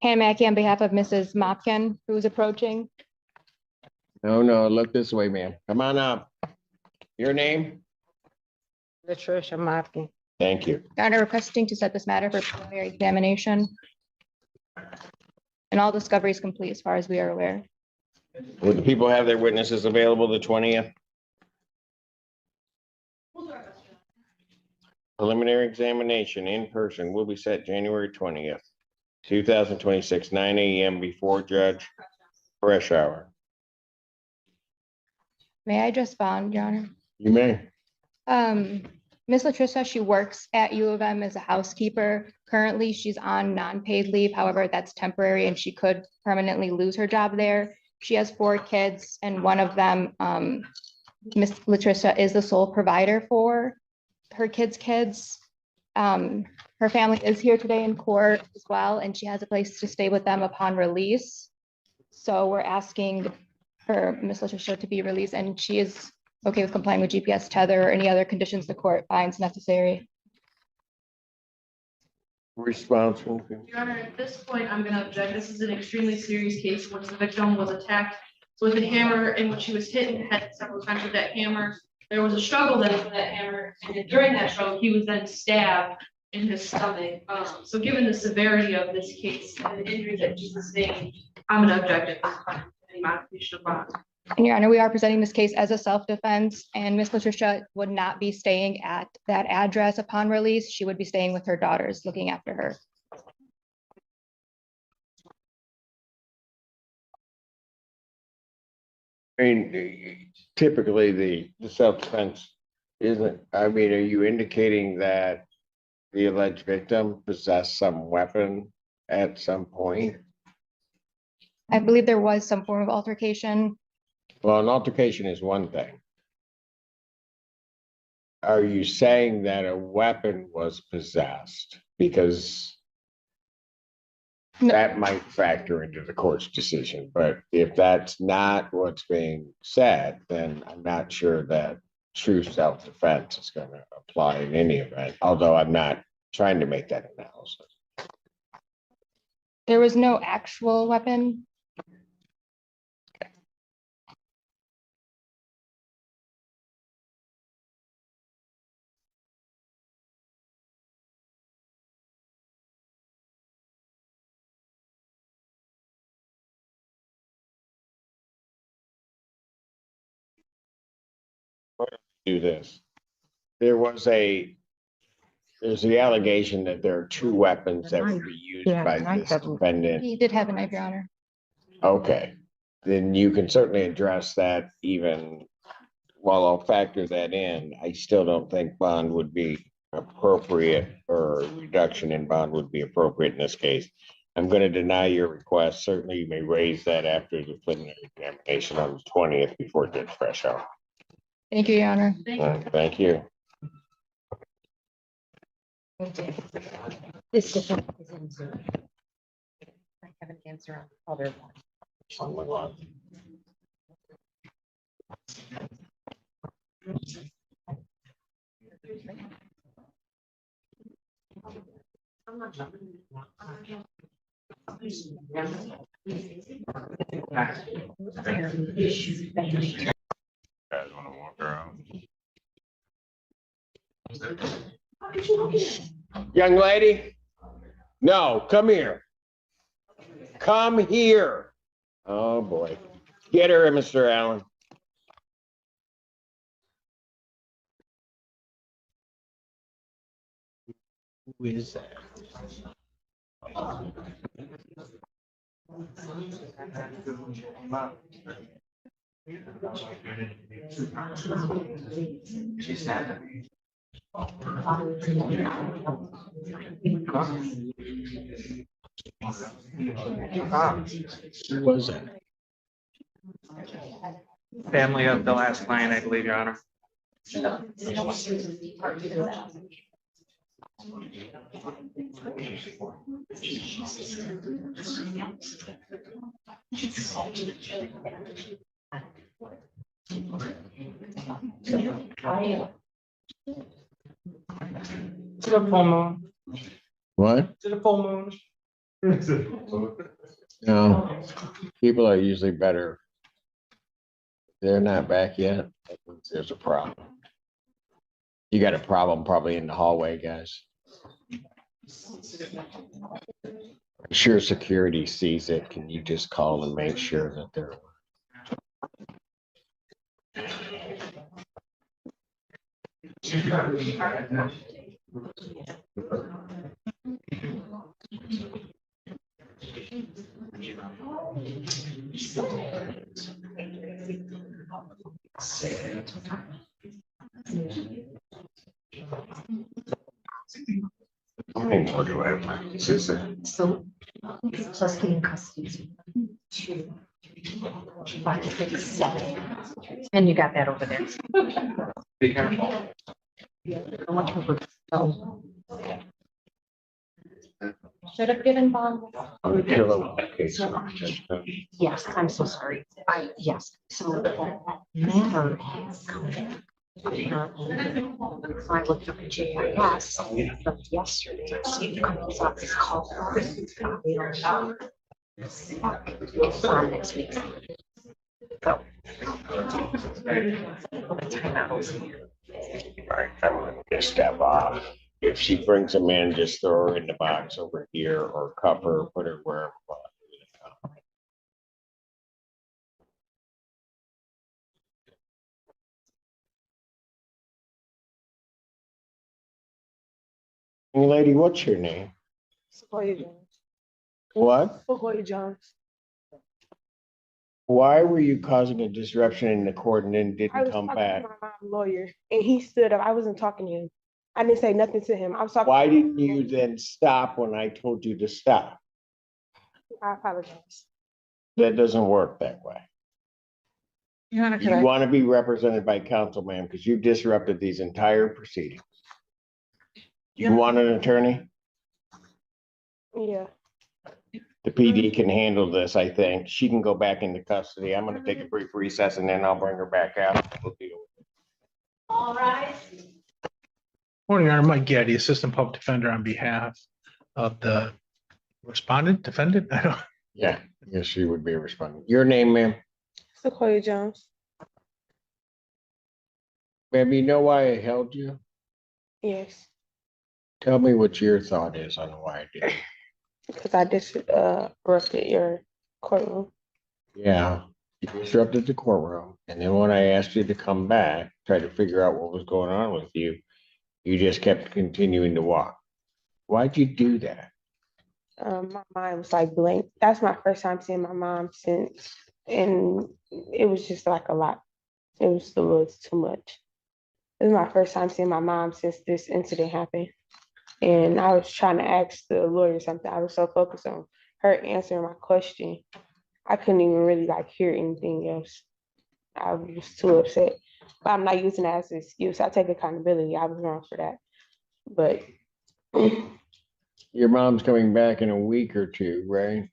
Hannah Mackey on behalf of Mrs. Mopkin, who's approaching. No, look this way, ma'am. Come on up. Your name? Latricia Mopkin. Thank you. Your Honor, requesting to set this matter for preliminary examination. And all discovery is complete as far as we are aware. Would the people have their witnesses available the 20th? Preliminary examination in person will be set January 20th, 2026, 9 a.m. before Judge Fresh Hour. May I address bond, Your Honor? You may. Ms. Latricia, she works at U of M as a housekeeper. Currently, she's on non-paid leave. However, that's temporary and she could permanently lose her job there. She has 4 kids and one of them, Ms. Latricia is the sole provider for her kids' kids. Her family is here today in court as well, and she has a place to stay with them upon release. So we're asking for Ms. Latricia to be released, and she is okay with complying with GPS tether or any other conditions the court finds necessary. Responsible. Your Honor, at this point, I'm going to object. This is an extremely serious case in which the victim was attacked with a hammer in which she was hit in the head several times with that hammer. There was a struggle then for that hammer, and during that struggle, he was then stabbed in his stomach. So given the severity of this case and the injury that she sustained, I'm going to object at this point to any modification of bond. And Your Honor, we are presenting this case as a self-defense, and Ms. Latricia would not be staying at that address upon release. She would be staying with her daughters, looking after her. I mean, typically the self-defense isn't, I mean, are you indicating that the alleged victim possessed some weapon at some point? I believe there was some form of altercation. Well, an altercation is one thing. Are you saying that a weapon was possessed? Because No. that might factor into the court's decision, but if that's not what's being said, then I'm not sure that true self-defense is going to apply in any event, although I'm not trying to make that analysis. There was no actual weapon. Do this. There's the allegation that there are 2 weapons that would be used by this defendant. He did have a knife, Your Honor. Okay, then you can certainly address that even while I'll factor that in. I still don't think bond would be appropriate, or reduction in bond would be appropriate in this case. I'm going to deny your request. Certainly you may raise that after the preliminary examination on the 20th before Judge Fresh Hour. Thank you, Your Honor. Thank you. This defendant is in Zoom. I have an answer on the other one. Guys want to walk around? Young lady? No, come here. Come here. Oh, boy. Get her, Mr. Allen. Who is that? Who was it? Family of the last client, I believe, Your Honor. To the full moon. What? To the full moon. No, people are usually better. They're not back yet. That means there's a problem. You got a problem probably in the hallway, guys. I'm sure security sees it. Can you just call and make sure that they're. How many more do I have? It's just a- So plus getting custody. 2, 557. And you got that over there. Be careful. I want to go. Should have given bond. Okay, Yes, I'm so sorry. Yes, so that matter has come in. Apparently, I looked up at JIS, but yesterday, the company's office called. They don't know. It's on next week. So. Timeout. Right, I'm gonna just step off. If she brings them in, just throw her in the box over here or cuff her, put her wherever. Lady, what's your name? Sequoia Jones. What? Sequoia Jones. Why were you causing a disruption in the court and then I didn't was come talking back? to my mom's lawyer, and he stood up. I wasn't talking to him. I didn't say nothing to him. I was talking. Why didn't you then stop when I told you to stop? I apologize. That doesn't work that way. Your Honor, You want to be represented by counsel, ma'am, because you disrupted these entire proceedings. You want an attorney? Yeah. The PD can handle this, I think. She can go back into custody. I'm gonna take a brief recess and then I'll bring her back out. We'll deal with it. All right. Morning, Your Honor. Mike Gaddy, Assistant Public Defender on behalf of the respondent, defendant. I don't. Yeah, yes, she would be responding. Your name, ma'am? Sequoia Jones. Ma'am, you know why I held you? Yes. Tell me what your thought is on why I did it. Because I disrupted your courtroom. Yeah, you disrupted the courtroom, and then when I asked you to come back, try to figure out what was going on with you, you just kept continuing to walk. Why'd you do that? My mind was like blank. That's my first time seeing my mom since, and it was just like a lot. It was a little too much. It was my first time seeing my mom since this incident happened. And I was trying to ask the lawyer something. I was so focused on her answering my question. I couldn't even really like hear anything else. I was too upset. But I'm not using that as an excuse. I take accountability. I was wrong for that. But Your mom's coming back in a week or two, right?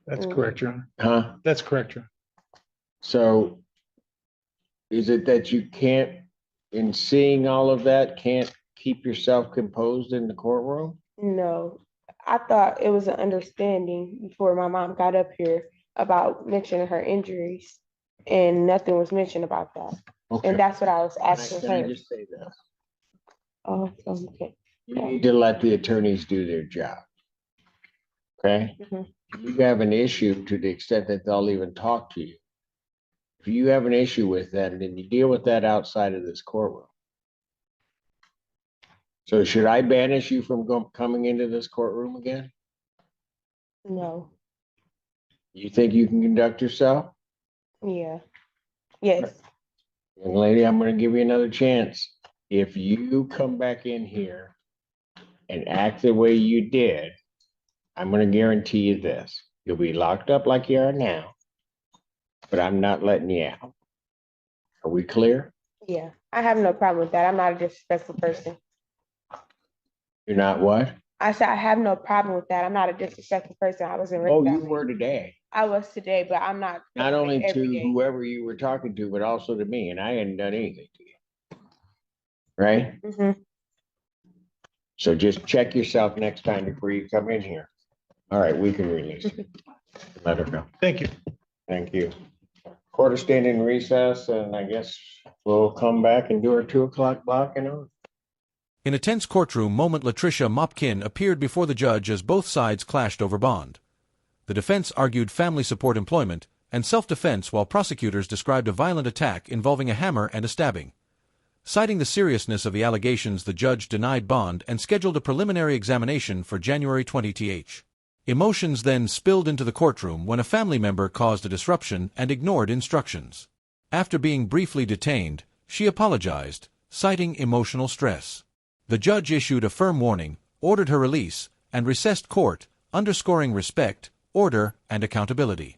That's correct, Your Honor. Huh? That's correct, Your Honor. So is it that you can't, in seeing all of that, can't keep yourself composed in the courtroom? no, I thought it was an understanding before my mom got up here about mentioning her injuries. And nothing was mentioned about that. Okay. And that's what I was asking Can I her. just say this? Oh, okay. You need to let the attorneys do their job. Okay? Mhm. You have an issue to the extent that they'll even talk to you. If you have an issue with that, then you deal with that outside of this courtroom. So should I banish you from coming into this courtroom again? No, You think you can conduct yourself? yeah, yes, Young lady, I'm gonna give you another chance. If you come back in here and act the way you did, I'm gonna guarantee you this. You'll be locked up like you are now, but I'm not letting you out. Are we clear? yeah. I have no problem with that. I'm not a disrespectful person. You're not what? I said I have no problem with that. I'm not a disrespectful person. I wasn't raised Oh, that you way. were today. I was today, but I'm not. Not only every to day. whoever you were talking to, but also to me, and I hadn't done anything to you. Right? Mhm. So just check yourself next time before you come in here. All right, we can release it. Let her go. Thank you. Thank you. Court is staying in recess, and I guess we'll come back and do our 2 o'clock block and on. In a tense courtroom moment, Latricia Mopkin appeared before the judge as both sides clashed over bond. The defense argued family support employment and self-defense, while prosecutors described a violent attack involving a hammer and a stabbing. Citing the seriousness of the allegations, the judge denied bond and scheduled a preliminary examination for January 20th. Emotions then spilled into the courtroom when a family member caused a disruption and ignored instructions. After being briefly detained, she apologized, citing emotional stress. The judge issued a firm warning, ordered her release, and recessed court, underscoring respect, order, and accountability.